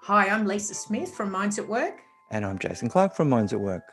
Hi, I'm Lisa Smith from Minds at Work, And I'm Jason Clark from Minds at Work.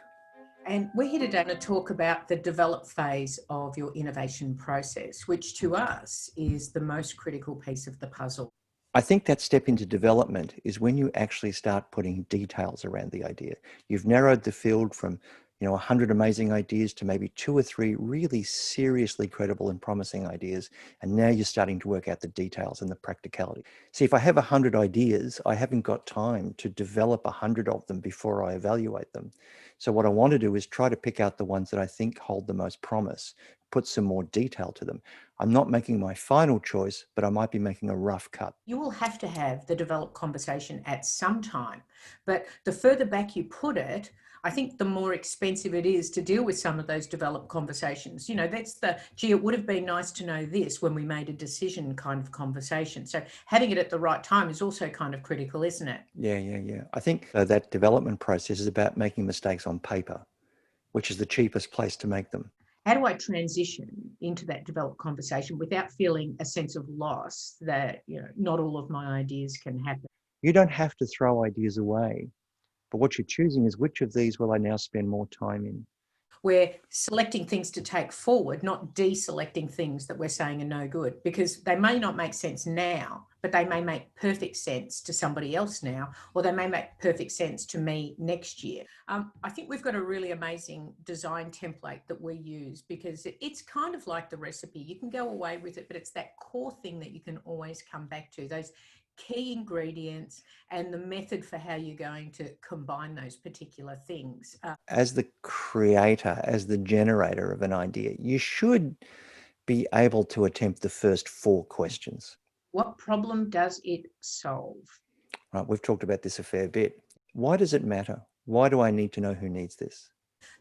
and we're here today to talk about the develop phase of your innovation process, which to us is the most critical piece of the puzzle. I think that step into development is when you actually start putting details around the idea. You've narrowed the field from, 100 amazing ideas to maybe 2 or 3 really seriously credible and promising ideas. And now you're starting to work out the details and the practicality. See, if I have 100 ideas, I haven't got time to develop 100 of them before I evaluate them. So what I want to do is try to pick out the ones that I think hold the most promise, put some more detail to them. I'm not making my final choice, but I might be making a rough cut. You will have to have the develop conversation at some time, but the further back you put it, I think the more expensive it is to deal with some of those developed conversations. That's gee, it would have been nice to know this when we made a decision kind of conversation. So having it at the right time is also kind of critical, isn't it? Yeah. I think that development process is about making mistakes on paper, which is the cheapest place to make them. How do I transition into that developed conversation without feeling a sense of loss that, not all of my ideas can happen? You don't have to throw ideas away, but what you're choosing is which of these will I now spend more time in? We're selecting things to take forward, not deselecting things that we're saying are no good, because they may not make sense now, but they may make perfect sense to somebody else now, or they may make perfect sense to me next year. I think we've got a really amazing design template that we use because it's kind of like the recipe. You can go away with it, but it's that core thing that you can always come back to, those key ingredients and the method for how you're going to combine those particular things. As the creator, as the generator of an idea, you should be able to attempt the first 4 questions. What problem does it solve? Right, we've talked about this a fair bit. Why does it matter? Why do I need to know who needs this?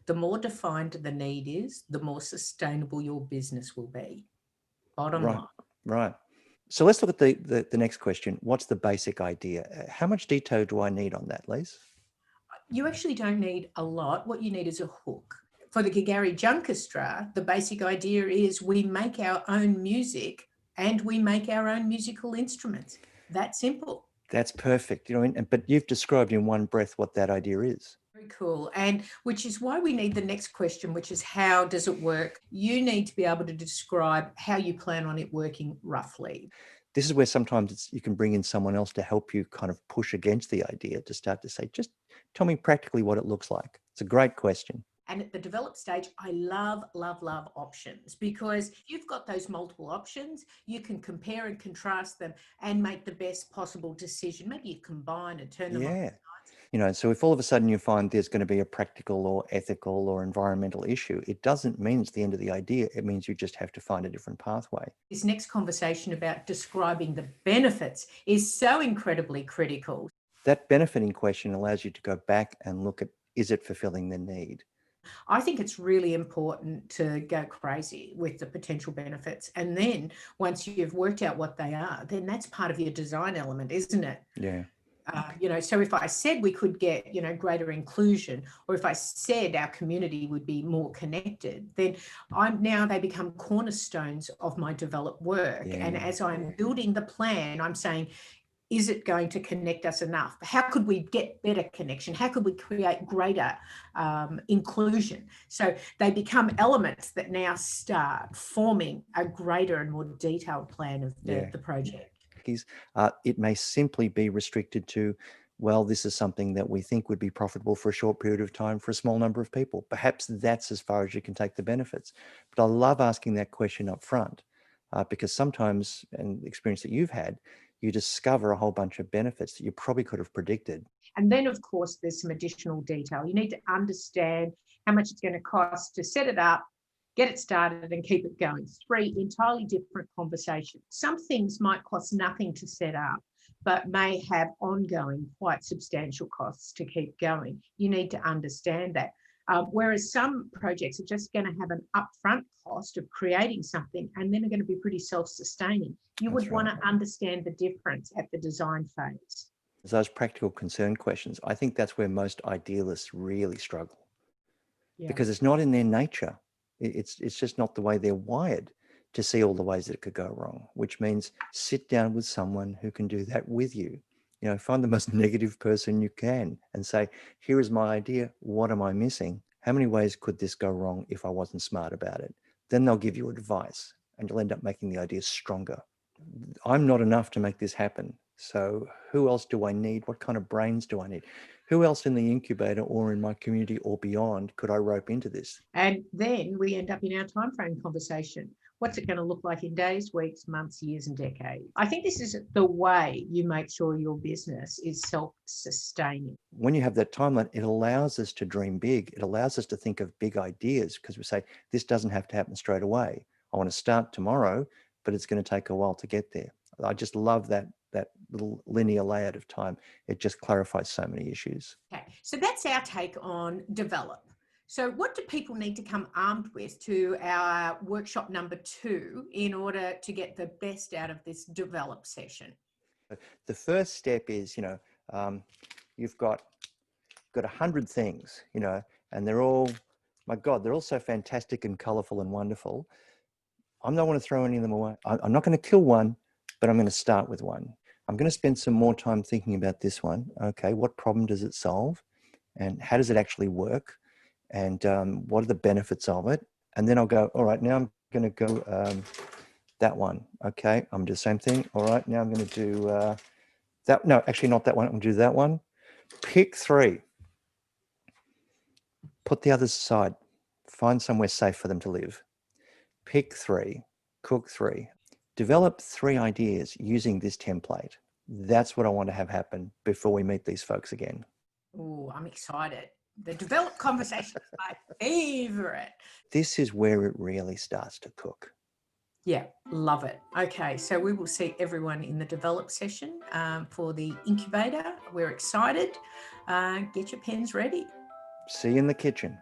The more defined the need is, the more sustainable your business will be. Bottom Right, line. right. So let's look at the next question. What's the basic idea? How much detail do I need on that, Lise? You actually don't need a lot. What you need is a hook. For the Gagari Junkastra, the basic idea is we make our own music and we make our own musical instruments. That simple. That's perfect. But you've described in one breath what that idea is. Very cool. And which is why we need the next question, which is how does it work? You need to be able to describe how you plan on it working roughly. This is where sometimes you can bring in someone else to help you kind of push against the idea to start to say, just tell me practically what it looks like. It's a great question. And at the develop stage, I love, love, love options because if you've got those multiple options, you can compare and contrast them and make the best possible decision. Maybe you combine and turn them on. Yeah. So if all of a sudden you find there's going to be a practical or ethical or environmental issue, it doesn't mean it's the end of the idea. It means you just have to find a different pathway. This next conversation about describing the benefits is so incredibly critical. That benefiting question allows you to go back and look at, is it fulfilling the need? I think it's really important to go crazy with the potential benefits. And then once you've worked out what they are, then that's part of your design element, isn't it? Yeah. So if I said we could get, greater inclusion, or if I said our community would be more connected, then they become cornerstones of my developed work. Yeah. And as I'm building the plan, I'm saying, is it going to connect us enough? How could we get better connection? How could we create greater inclusion? So they become elements that now start forming a greater and more detailed plan of the project. It may simply be restricted to, well, this is something that we think would be profitable for a short period of time for a small number of people. Perhaps that's as far as you can take the benefits. But I love asking that question up front because sometimes, and the experience that you've had, you discover a whole bunch of benefits that you probably could have predicted. And then, of course, there's some additional detail. You need to understand how much it's going to cost to set it up, get it started and keep it going. 3 entirely different conversations. Some things might cost nothing to set up, but may have ongoing, quite substantial costs to keep going. You need to understand that. Whereas some projects are just going to have an upfront cost of creating something and then are going to be pretty self-sustaining. You would want to understand the difference at the design phase. Those practical concern questions, I think that's where most idealists really struggle because it's not in their nature. It's just not the way they're wired to see all the ways that it could go wrong, which means sit down with someone who can do that with you Find the most negative person you can and say, here is my idea. What am I missing? How many ways could this go wrong if I wasn't smart about it? Then they'll give you advice and you'll end up making the idea stronger. I'm not enough to make this happen. So who else do I need? What kind of brains do I need? Who else in the incubator or in my community or beyond could I rope into this? And then we end up in our time frame conversation. What's it going to look like in days, weeks, months, years, and decades? I think this is the way you make sure your business is self-sustaining. When you have that timeline, it allows us to dream big. It allows us to think of big ideas because we say, this doesn't have to happen straight away. I want to start tomorrow, but it's going to take a while to get there. I just love that little linear layout of time. It just clarifies so many issues. Okay, so that's our take on develop. So what do people need to come armed with to our workshop number 2 in order to get the best out of this develop session? The first step is, you've got 100 things, and they're all, my God, they're all so fantastic and colorful and wonderful. I'm not going to throw any of them away. I'm not going to kill one, but I'm going to start with one. I'm going to spend some more time thinking about this one. Okay, what problem does it solve? And how does it actually work? And what are the benefits of it? And then I'll go, all right, now I'm going to go that one. Okay, I'm going to do the same thing. All right, now I'm going to do that. No, actually not that one. I'm going to do that one. Pick 3. Put the others aside. Find somewhere safe for them to live. Pick 3. Cook 3. Develop 3 ideas using this template. That's what I want to have happen before we meet these folks again. Oh, I'm excited. The develop conversation is my favorite. This is where it really starts to cook. Yeah, love it. Okay, so we will see everyone in the develop session for the incubator. We're excited. Get your pens ready. See you in the kitchen.